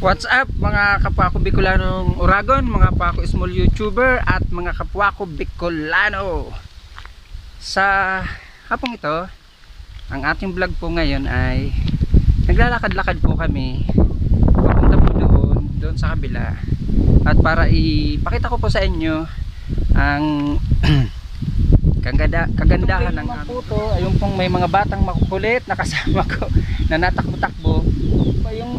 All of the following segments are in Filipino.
What's up mga kapwa ko Bicolanong Uragon, mga kapwa ko small YouTuber at mga kapwa ko Bicolano. Sa hapong ito, ang ating vlog po ngayon ay naglalakad-lakad po kami papunta po doon sa kabila. At para ipakita ko po sa inyo ang kagandahan ng puto. Ayun pong may mga batang makukulit na kasama ko na natakbo-takbo.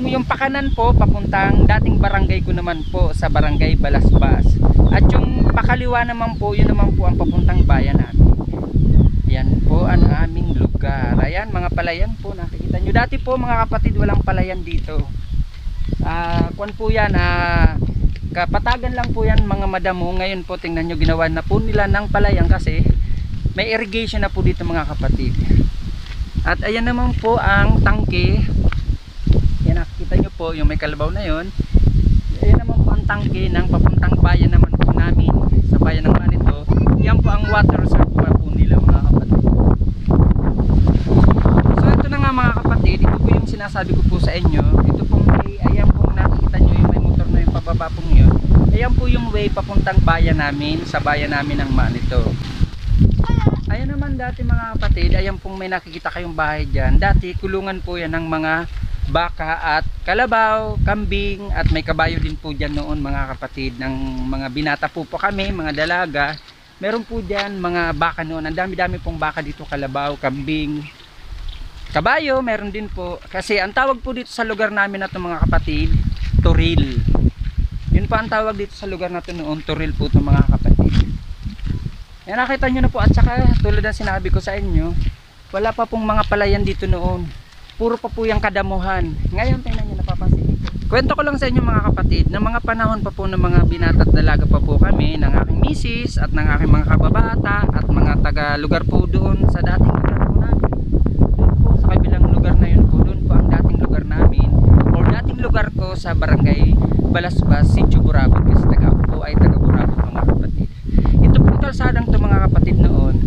Yung pakanan po papuntang dating barangay ko naman po sa barangay Balasbas. At yung pakaliwa naman po, yun naman po ang papuntang bayan natin. Yan po ang aming lugar. Ayan mga palayan po, nakikita nyo. Dati po mga kapatid walang palayan dito. Kuwan po yan, kapatagan lang po yan mga madamo. Ngayon po tingnan nyo, ginawa na po nila ng palayan kasi may irrigation na po dito mga kapatid. At ayan naman po ang tangke. Yan, nakikita nyo po yung may kalabaw na yon. Ayan naman po ang tangke ng papuntang bayan naman po namin sa bayan ng Manito. Yan po ang water reservoir po nila mga kapatid. So ito na nga mga kapatid, ito po yung sinasabi ko po sa inyo. Ito pong may, ayan po nakikita nyo yung may motor na yung pababa pong yun. Ayan po yung way papuntang bayan namin, sa bayan namin ng Manito. Ayan naman dati mga kapatid, ayan pong may nakikita kayong bahay dyan. Dati kulungan po yan ng mga baka at kalabaw, kambing, at may kabayo din po dyan noon mga kapatid. Ng mga binata po kami, mga dalaga, meron po dyan mga baka noon. Ang dami-dami pong baka dito, kalabaw, kambing, kabayo, meron din po. Kasi ang tawag po dito sa lugar namin na ito mga kapatid, Turil. Yun po ang tawag dito sa lugar na ito noon, Turil po ito mga kapatid. Yan, nakita nyo na po. At saka tulad ng sinabi ko sa inyo, wala pa pong mga palayan dito noon. Puro pa po yung kadamuhan. Ngayon tingnan nyo, napapansin ko. Kwento ko lang sa inyo mga kapatid, na mga panahon pa po ng mga binata at dalaga pa po kami, ng aking misis at ng aking mga kababata at mga taga lugar po doon sa dating lugar po namin. Doon po sa kabilang lugar na yun po, doon po ang dating lugar namin or dating lugar ko sa barangay Balasbas, Sitio Burabot, kasi taga ako po ay taga Burabot mga kapatid. Ito pong kalsadang to mga kapatid noon,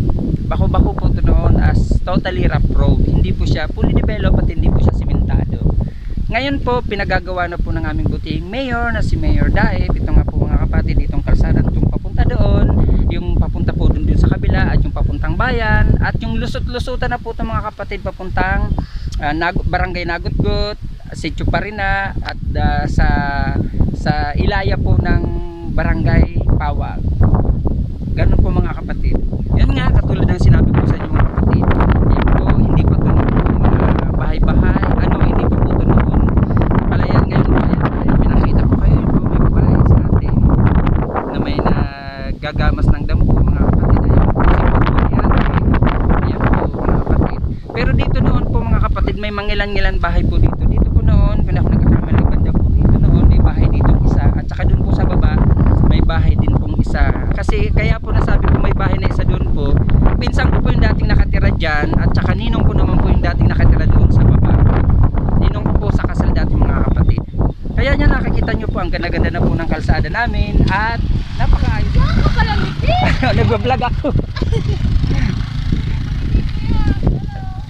bako-bako po ito noon as totally rough road. Hindi po siya fully developed at hindi po siya simentado. Ngayon po pinagagawa na po ng aming butihing mayor na si Mayor Daip. Ito nga po mga kapatid, itong kalsada itong papunta doon, yung papunta po doon sa kabila at yung papuntang bayan at yung lusot-lusutan na po itong mga kapatid papuntang barangay Nagutgot, Sitio Parina at sa ilaya po ng barangay Pawag. Ganun po mga kapatid. Yan nga, katulad ng sinabi ko sa inyo mga kapatid, yan po, hindi pa ito noon bahay-bahay, hindi pa po ito noon palayan. Ngayon po, yan, pinakita ko kayo, yun po, may bahay sa atin na may nagagamas ng damo po mga kapatid. Ayan po mga kapatid. Pero dito noon po mga kapatid, may mangilan-ngilan bahay po dito. Dito po noon, kung ako nagkakamali, banda po dito noon, may bahay dito isa, at saka doon po sa baba, may bahay din pong isa. Kasi kaya po nasabi ko may bahay na isa doon po, pinsan ko po yung dating nakatira dyan, at saka ninong ko naman po yung dating nakatira doon sa baba. Ninong ko po sa kasal dati mga kapatid. Kaya niya nakikita nyo po ang ganda-ganda na po ng kalsada namin at napakaayos. Nagbablog ako.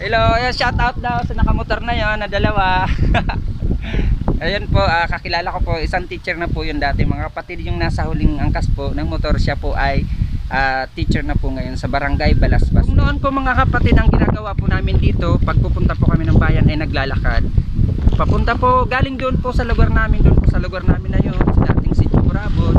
Hello, shout out daw sa nakamotor na yon na dalawa. Ayan po, kakilala ko po, isang teacher na po yun dati mga kapatid. Yung nasa huling angkas po ng motor, siya po ay teacher na po ngayon sa barangay Balasbas. Kung noon po mga kapatid, ang ginagawa po namin dito, pag pupunta po kami ng bayan ay naglalakad. Papunta po, galing doon po sa lugar namin, doon po sa lugar namin na yun, sa dating Sitio Burabot.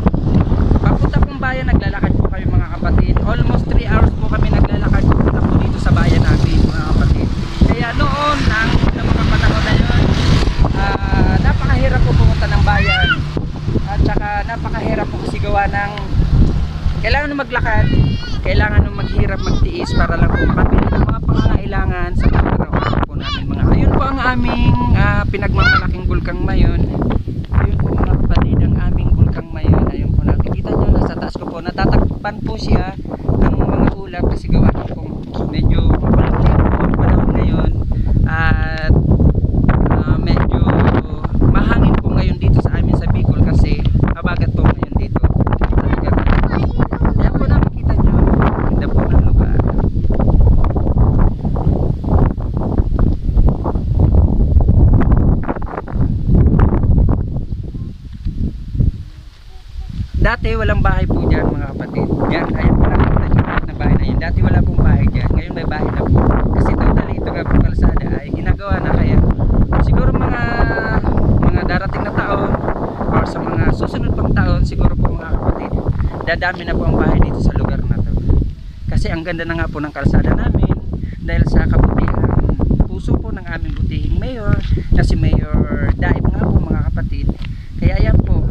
Papunta pong bayan, naglalakad po kami mga kapatid. Almost 3 hours po kami naglalakad papunta po dito sa bayan namin mga kapatid. Kaya noon, ang mga panahon na yun, napakahirap po pumunta ng bayan at saka napakahirap po kasi gawa ng kailangan na maglakad, kailangan na maghirap, magtiis para lang po makabili ng mga pangangailangan sa pang-araw-araw po namin mga. Ayun po ang aming pinagmamalaking Bulkang Mayon. Ayun po mga kapatid, ang aming Bulkang Mayon. Ayun po, nakikita nyo, nasa taas ko po, natatakpan po siya ng mga ulap kasi gawa po medyo makulit po ang panahon ngayon at medyo mahangin po ngayon dito sa amin sa Bicol kasi mabagat po ngayon dito sa lugar natin. Kaya po nakikita nyo, ganda po ng lugar. dati walang bahay po dyan mga kapatid. Yan, ayan po nakikita nyo na bahay na yun. Dati wala pong bahay dyan, ngayon may bahay na po. Kasi totally ito nga po kalsada ay ginagawa na, kaya siguro mga darating na taon or sa mga susunod pang taon, siguro po mga kapatid, dadami na po ang bahay dito sa lugar na to. Kasi ang ganda na nga po ng kalsada namin dahil sa kabutihan puso po ng aming butihing mayor na si Mayor Daib nga po mga kapatid. Kaya ayan po,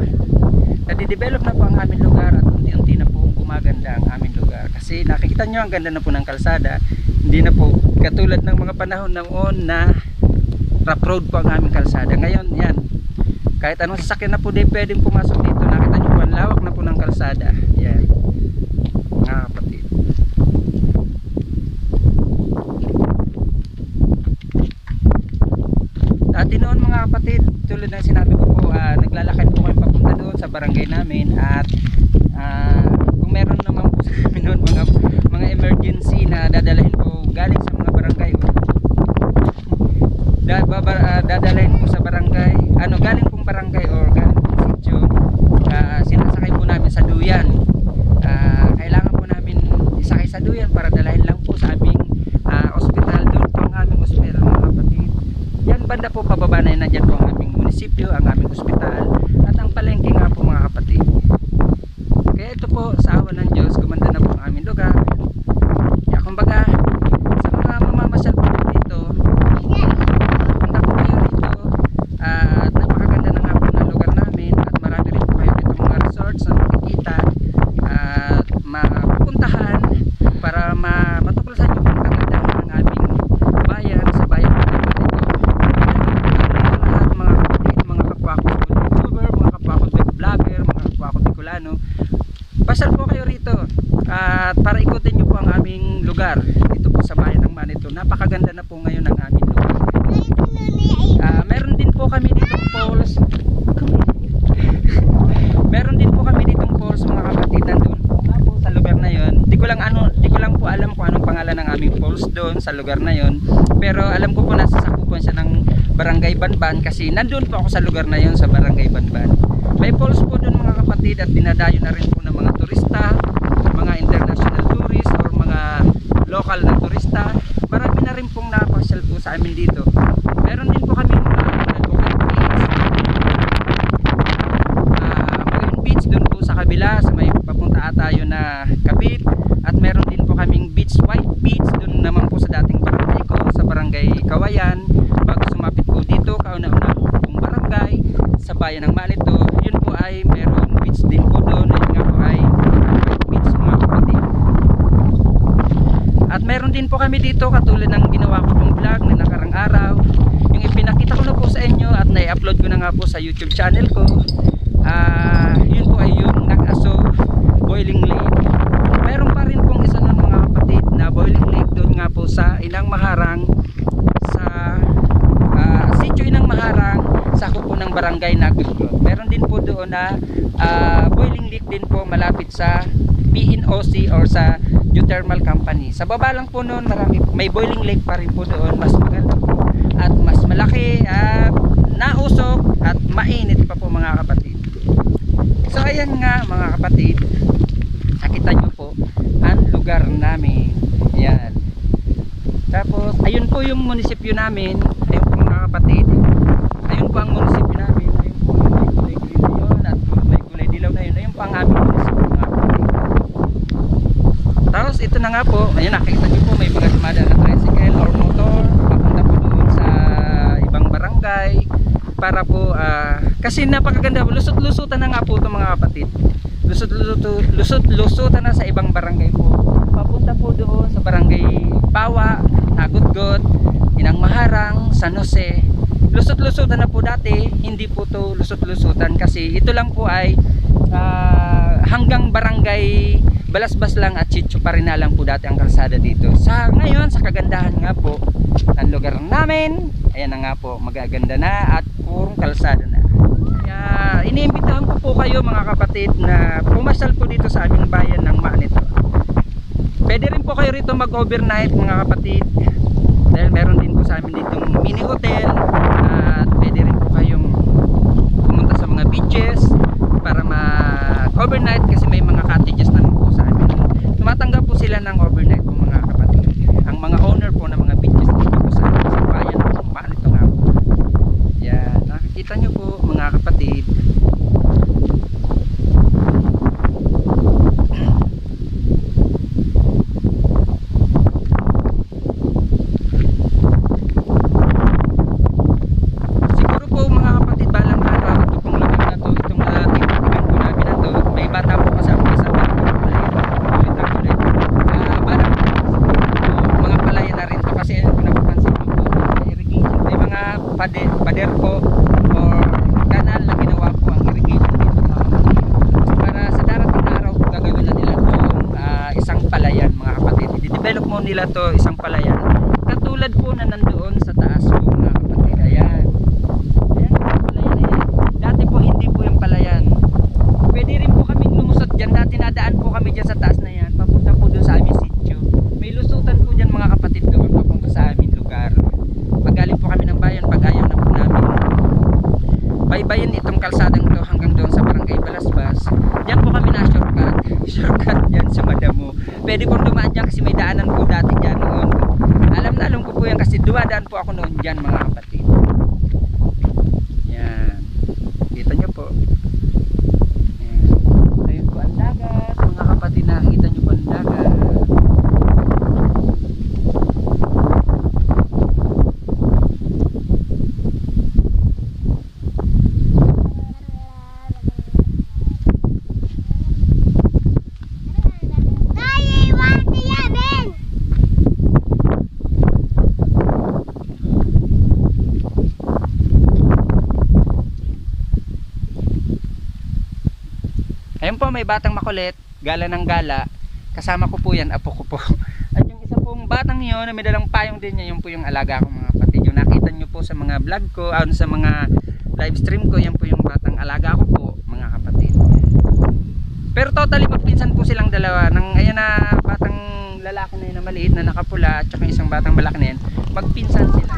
nadidevelop na po ang aming lugar at unti-unti na po gumaganda ang aming lugar. Kasi nakikita nyo ang ganda na po ng kalsada, hindi na po katulad ng mga panahon noon na rough road po ang aming kalsada. Ngayon yan, kahit anong sasakyan na po di pwedeng pumasok dito. Nakita nyo po ang lawak na po ng kalsada. Yan mga kapatid. Dati noon mga kapatid, tulad ng sinabi ko po, naglalakad po kami papunta doon sa barangay namin. At kung meron naman po sa amin noon mga emergency na dadalhin po galing sa mga barangay, dadalhin po sa barangay, galing pong barangay or galing pong sitio, sinasakay po namin sa duyan. Kailangan po namin isakay sa duyan para dalahin lang po sa aming ospital. Doon po ang aming ospital mga kapatid. Yan banda po pababa na yun, nandyan po ang aming munisipyo, ang aming ospital at ang palengke nga po mga kapatid. Kaya ito po, sa awa ng Diyos, gumanda na po ang aming lugar. Kaya kumbaga, sa mga mamamasyal po dito, punta po kayo rito at napakaganda na nga po ng lugar namin at marami rin po kayo dito mga resorts na makikita at mapupuntahan para matuklasan nyo ang kagandahan ng aming bayan sa bayan po naman ito. Dito lahat mga kapatid, mga kapwa ko YouTuber, mga kapwa ko vlogger, mga kapwa ko Bicolano, pasal po kayo rito at para ikutin nyo po ang aming lugar dito po sa bayan ng Manito. Napakaganda na po ngayon ang aming lugar. Meron din po kami ditong falls. Meron din po kami ditong falls mga kapatid, nandun po nga po sa lugar na yon. Di ko lang po alam kung anong pangalan ng aming falls doon sa lugar na yon. Pero alam ko po nasa sakupan siya ng Barangay Banban kasi nandun po ako sa lugar na yon, sa Barangay Banban. May falls po doon mga kapatid at dinadayo na rin po ng mga turista, mga international tourist or mga local na turista. Marami na rin pong napasyal po sa amin dito. Meron din po kami Marine Beach doon po sa kabila sa may papunta tayo na Kabit. At meron din po kaming beach, White Beach doon naman po sa dating barangay ko, sa Barangay Kawayan. Bago sumapit po dito, kauna-una pong barangay sa bayan ng Manito, yun po ay meron beach din po doon. Yun nga po ay White Beach mga kapatid. At meron din po kami dito katulad ng ginawa ko pong vlog na nakarang araw, yung ipinakita ko na po sa inyo at na-upload ko na nga po sa YouTube channel ko. Yun po ay yung Nag-Aso Boiling Lake. Meron pa rin pong isa nun mga kapatid na boiling lake doon nga po sa Inang Maharang, sa sitio Inang Maharang, sakop po ng barangay Nagudgod. Meron din po doon na boiling lake din po malapit sa PNOC or sa geothermal company. Sa baba lang po noon may boiling lake pa rin po doon, mas maganda po at mas malaki at nausok at mainit pa po mga kapatid. So ayan nga mga kapatid, nakita nyo po ang lugar namin. Yan. Tapos ayun po yung munisipyo namin. Ayun po mga kapatid, ayun po ang munisipyo namin. Ayun po yung may kulay green na yun at may kulay dilaw na yun. Ayun po ang aming munisipyo mga kapatid. Tapos ito na nga po, ayun nakikita nyo po may mga dumadaan na tricycle or motor papunta po doon sa ibang barangay para po kasi napakaganda, lusot-lusutan na nga po ito mga kapatid. Lusot-lusutan na sa ibang barangay po. Papunta po doon sa Barangay Pawa, Nagudgod, Inang Maharang, San Jose. Lusot-lusutan na po dati, hindi po to lusot-lusutan kasi ito lang po ay hanggang Barangay Balasbas lang at Chicho pa rin na lang po dati ang kalsada dito. Sa ngayon, sa kagandahan nga po ng lugar namin, ayan na nga po, magaganda na at purong kalsada na. Kaya iniimbitahan ko po kayo mga kapatid na pumasyal po dito sa aming bayan ng Manito. Pwede rin po kayo rito mag-overnight mga kapatid dahil meron din po sa amin ditong mini hotel at pwede rin po kayong pumunta sa mga beaches para mag-overnight overnight kasi may mga cottages naman po sa amin. Tumatanggap po sila ng overnight po mga kapatid. Ang mga owner po ng mga beaches dito po sa amin, sa bayan po, Manito nga po. Yan, nakikita nyo po mga kapatid. Siguro po mga kapatid, balang araw, ito pong lugar na to, itong tinitigan po namin na to, may bata po kasi ako sa ulit ang ulit. Balang mga palaya na rin to kasi kung napapansin nyo po, may irrigation, may mga pader po or kanal na ginawa po ang irrigation dito mga kapatid. Para sa darating na araw, gagawin na nila itong isang palayan mga kapatid. I-develop mo nila to isang palayan. Katulad po na nandoon sa taas po mga kapatid. Ayan. Ayan yung palayan na yan. Dati po hindi po yung palayan. Pwede rin po kaming lumusot dyan. Dati nadaan po kami dyan sa taas na yan. Papunta po dun sa aming sitio. May lusutan po dyan mga kapatid doon. Papunta sa aming lugar. Pagaling po kami ng bayan. Pag ayaw na po namin. Baybayin itong kalsadang to hanggang doon sa Barangay Balasbas. Diyan po kami na shortcut. Shortcut dyan sa Madamo. Pwede pong dumaan dyan kasi may daanan po dati dyan noon. Alam ko po yan kasi dumadaan po ako noon dyan mga kapatid. Yan. Kita nyo po. Yan. Ayun po ang dagat. Mga kapatid, nakikita nyo po ang dagat. Ayun po, may batang makulit, gala ng gala. Kasama ko po yan, apo ko po. At yung isa pong batang yun, na may dalang payong din niya, yun po yung alaga ko mga kapatid. Yung nakita nyo po sa mga vlog ko, sa mga live stream ko, yan po yung batang alaga ko po mga kapatid. Pero totally magpinsan po silang dalawa. Ayan na batang lalaki na yun na maliit na nakapula, at saka isang batang malaki na yun, magpinsan sila.